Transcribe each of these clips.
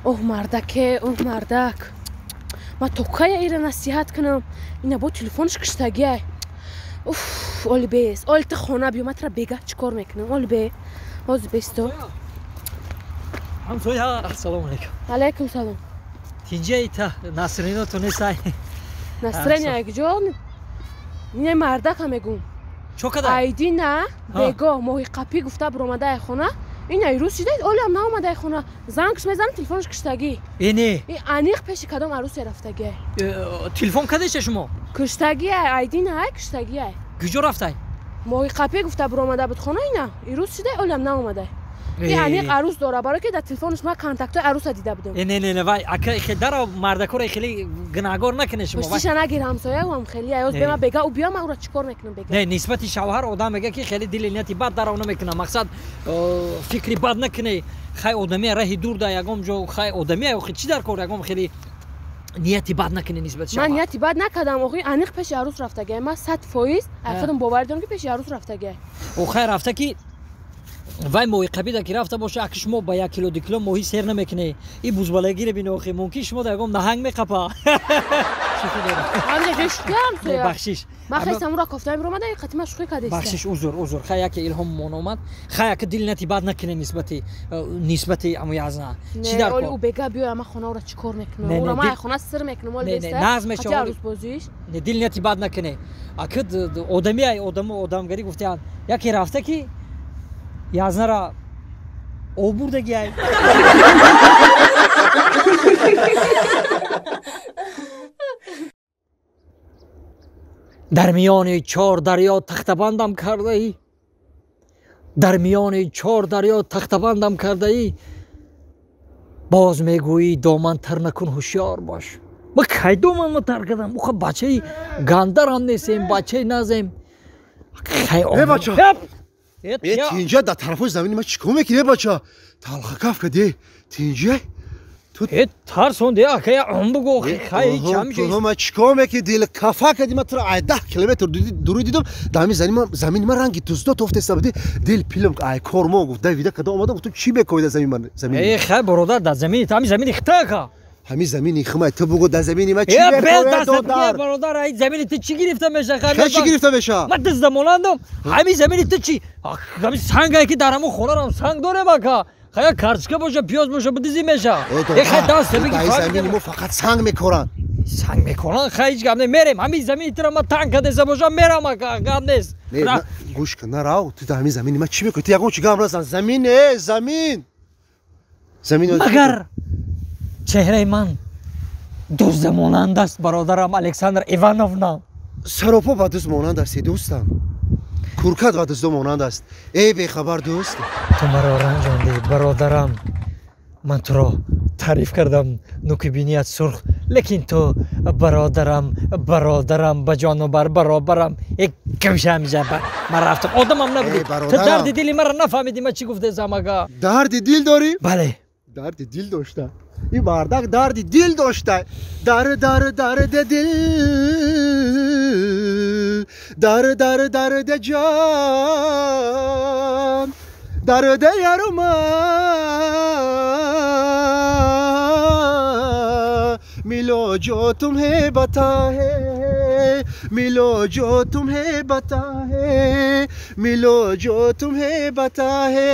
اوه مردکه اوه مردک ما توکای ایره نصیحت کنم اینا با تلفنش کشتگیه اوف اول بیس اول تا خونه بیو متر بگه چیکار میکنم اول بی باز بیستو همسویا السلام علیکم علیکم سلام تینجا ایتا نصرینو تو نیسای نصرین یک جان اینه مردک هم میگم چو کده ایدی نه بگه ماهی قپی گفته برامده خونه این ایروز شده اولی هم نامده خونه زنگش میزنم تلفنش کشتگی اینه این انیق پیش کدام عروسی رفتگی تلفن کدش شما کشتگی ایدی نه کشتگی کجا رفتای ماهی قپی گفته برامده بود خونه اینا ایروز شده اولی هم نامده این انیق عروس داره برای که در تلفنش ما کانتاکت عروس دیده بودم نه وای اگه خیلی در مردکور خیلی گناهگار نکنه شما پشتیش نگیر همسایه و هم خیلی ایاز به ما بگه او بیا ما او را چیکار میکنم بگه نه نسبت شوهر آدم میگه که خیلی دل نیتی بد در اون میکنه مقصد فکری بد نکنه خیلی آدمی راه دور دا یگام جو خیلی آدمی او چی در کار یگام خیلی نیتی بد نکنه نسبت شوهر من نیتی بد نکردم آخه انیق پیش عروس رفتگی ما 100% خودم باور دارم که پیش عروس رفتگی او خیر رفته کی وای موی قبیده که رفته باشه اگه شما با 1 کیلو 2 کیلو موی سیر نمیکنه این بوزبالگی رو بینه آخه ممکن شما در گم نهنگ میقپا همین رشته هم سویا بخشش ما خیلی سمورا کفتای برام ده قطمه شوخی کردی بخشش عذر خیلی که الهام مون اومد خیلی که دل نتی بد نکنه نسبت امو یازنا چی در او بگه بیا ما خونه را چیکار میکنه او ما خونه سر میکنه مال بسته نظم شما عروس بازیش دل نتی بد نکنه اكيد آدمگری گفتن یکی رفته کی یازنا را او بردگی ای در میان 4 دریا تختبندم کرده ای در میان 4 دریا تختبندم کرده ای باز میگویی دامن تر نکن هوشیار باش ما کی دامن تر کردم او بچه گاندر هم نیستیم بچه نزیم ای بچه تینجا در طرف زمین ما چیکار میکنی بچه تلخ کف کردی تینجا تو ترسون دی اخی ام بگو خیلی کم شد تو ما چیکار میکنی دل کفا کردی ما تو 10 کیلومتر دور دیدم دمی زمین ما رنگی توستا توفته سبدی دل پیلم ای کورمو گفت دویده کدا اومدم تو چی میکنی در زمین من زمین ای خیلی برادر در زمین تو زمین اختاکا همین زمینی خما تو بگو در زمینی ما چی میکنی دادر برادر ای زمین تو چی گرفته میشه خیلی چی گرفته میشه من دست مولندم همین زمین تو چی همین سنگی که درمو خونه رم سنگ داره باکا خیلی کارچکه باشه پیاز باشه بدیزی میشه ای خیلی دست بگی زمین ما فقط سنگ میکنن خیلی گم نمیریم همین زمین تو ما تانک کردیم باشه میرم آقا گم نیست گوش کن نراو تو همین زمینی ما چی میکنی تو یگون چی گم رسن زمین مگر چهره من دوست مانند است برادرم الکساندر ایوانونا سراپا با دوست مانند است دوستم کورکت با دوست مانند است ای بی خبر دوست تو مرا رنجاندی برادرم من تو را تعریف کردم نوک بینیت سرخ لیکن تو برادرم با جان و برابرم یک کمشه همیشه من رفتم آدمم نبودی تو درد دلی من را نفهمیدی من چی گفته زمگا درد دل داری؟ بله درد دل داشته این بردک درد دل داشته درد دل درد جان درد یارما मिलो जो तुम्हें बता है मिलो जो तुम्हें बता है मिलो जो तुम्हें बता है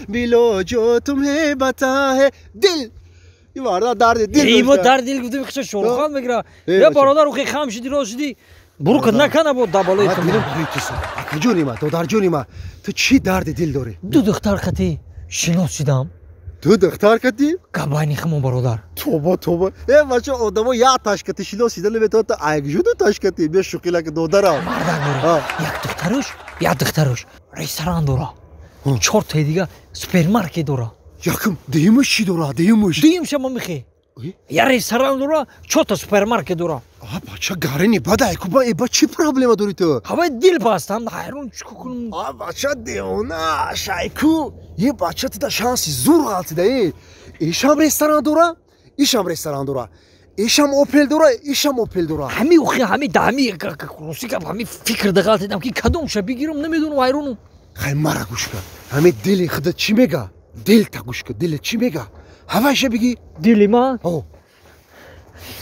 मिलो जो तुम्हें बता है दिल این وارد درد دل ای با درد دل گفتم خش شروخان میگیره یا برادر رو خام شدی راشدی برو کد نکنه با دبالای تو میرم تو جونی ما تو در جونی ما تو چی درد دل داری دو دختر خطی شناس شدم تو دختر کتی؟ کبانی خمو برادر توبه ای بچه آدمو یا تاش کتی شناس شدن به تو ایگجو تو تاش کتی بیا شوکیلا که دودرم مردم یک دخترش رستوران داره 4 تا دیگه سوپرمارکت داره یکم دیمش چی داره دیم شما میخی یا رستوران داره 4 تا سوپرمارکت داره بچه گارنی بده کوبا ای با چی پرابلم داری تو هوا دل باستم حیران چیکار کنم بچه دیونا شایکو یه بچه تو شانس زور غلطی ده ایشم رستوران داره ایشم اوپل داره همین اوخی همین دامی کروسی که همین فکر دغلط دیدم که کدوم شه بگیرم نمیدونم حیرانم خیلی مرا گوش کن همین دلی خودت چی میگه دل تا گوش کن دل چی میگه هواشه بگی دلی من او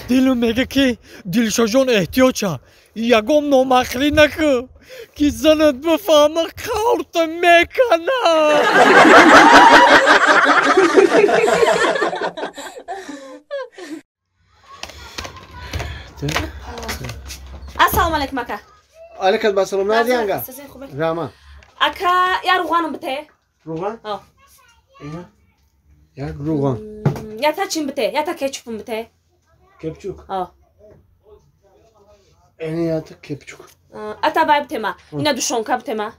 دلم میگه که دلشا جان احتیاجه یگم نامخری نکن که زنت بفهمه کارت میکنه السلام علیکم اکا علیکم السلام نادی انگا سیزن خوبه راما اکا یا روغانم بته روغن آه اینا یک روغن یا تا چیم بته یا تا کچپم بته کپچوک آه اینه یا تا کپچوک اتا بای بته ما اینا دوشونکا بته ما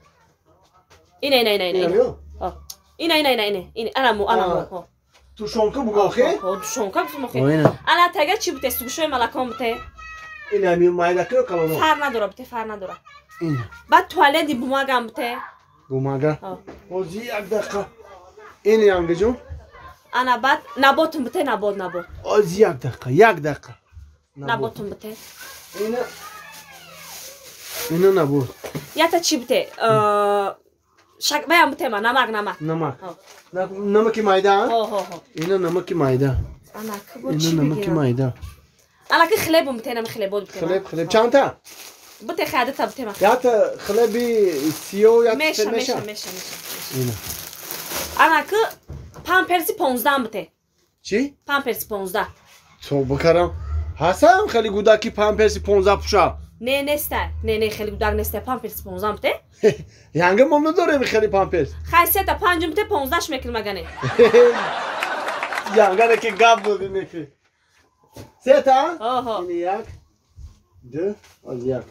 اینه آه اینه انا مو تو شونکه بگو آخه دوشونکا بته مخی اینه انا تاگه چی بته سوشوی ملکان بته اینه می مایده که کلانو فر نداره بته فر نداره اینه بعد توالت دی بوماگم بته گوماگا آه اوزی یک دقیقه اینه یانگه جون انا بعد نباتم بته نبات اوزی یک دقیقه نباتم بته اینه نبود یا تا چی بته شک بیام بته ما نمک نمکی مایده ها اینه نمکی مایده انا کبر چی اینه نمکی بگیرم مایده انا که خلبم بته نم خلبود بته خلب چند تا بته خاده تا بته ما یا تا خلبی سیو یا میشه اینه انا که پامپرسی 15 بته چی؟ پامپرسی 15 تو بکرم حسن خیلی گودکی پامپرسی 15 پوشا نه نسته نه خیلی گودار نسته پامپرسی 15 بته یانگه ممنون داره خیلی پامپرس خاصیت 5 بته 15 شمکل مگنه یانگه که گاب بودی میخی سه تا آها اینه یک دو از یک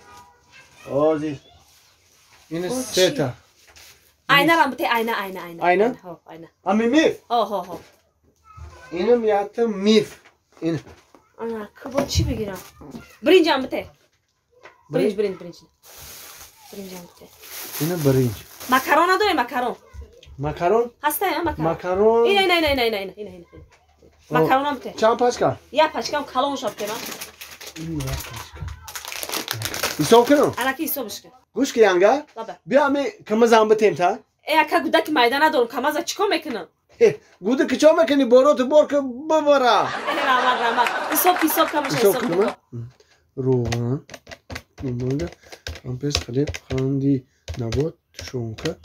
آزی اینه سه تا ayna ram bite ayna Ayna? ha ayna امی میف ha اینه میاد میف اینه ana kıvır çi بگیرم birincam bite birinci birincam bite اینه برنج makarona dore ماکارون hasta ya makaron ماکارون ine makarona bite چند پاشکا ya paçkam kalon şapke ma ایسا کنم ana ki isobishke گوش که یانگه baba بیا می کمزم بتیم تا ka gudaki maydana doğru kamaza çiko mekinim گوده که چا میکنی برو تو بار که ببره rama isop kamışa ایسا isop کنم روغن نمونده پامپرس خلیب خاندی نبات شونکه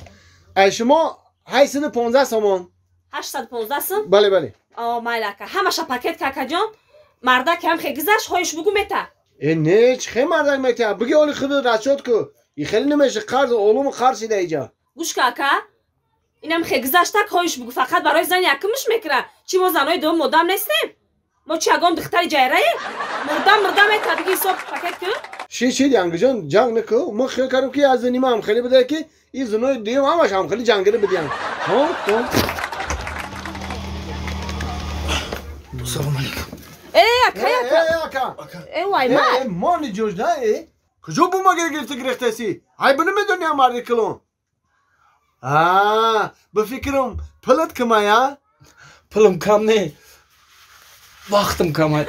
ای شما 815 سامان 815'sın بله o maylaka hamaşa paket kakajon marda kam xegizash hoyş bugu meta نه چه مردک میتونی بگی اولی خود رشاد کو این خیلی نمیشه قرض اولم قرض ایجا گوش kaka اینم xegizaştak hoyş bugu fakat baroy zan yakınmış mekra çi mo zanoy do modam nestem mo çagom dixtari jayraye murdam meta bigi sop paket ku چی دیانگ جان جنگ نکو ما خیلی کارم که از نیمه هم خیلی بده که این زنای دیم همش هم خیلی جنگل بدیم ها تو سلام علیکم kaka vay ma مانی جوش نه کجا بوم اگر گرفته گرفته سی های بنو میدونی هم مردی کلون بفکرم پلت کما یا پولم کم نه وقتم کم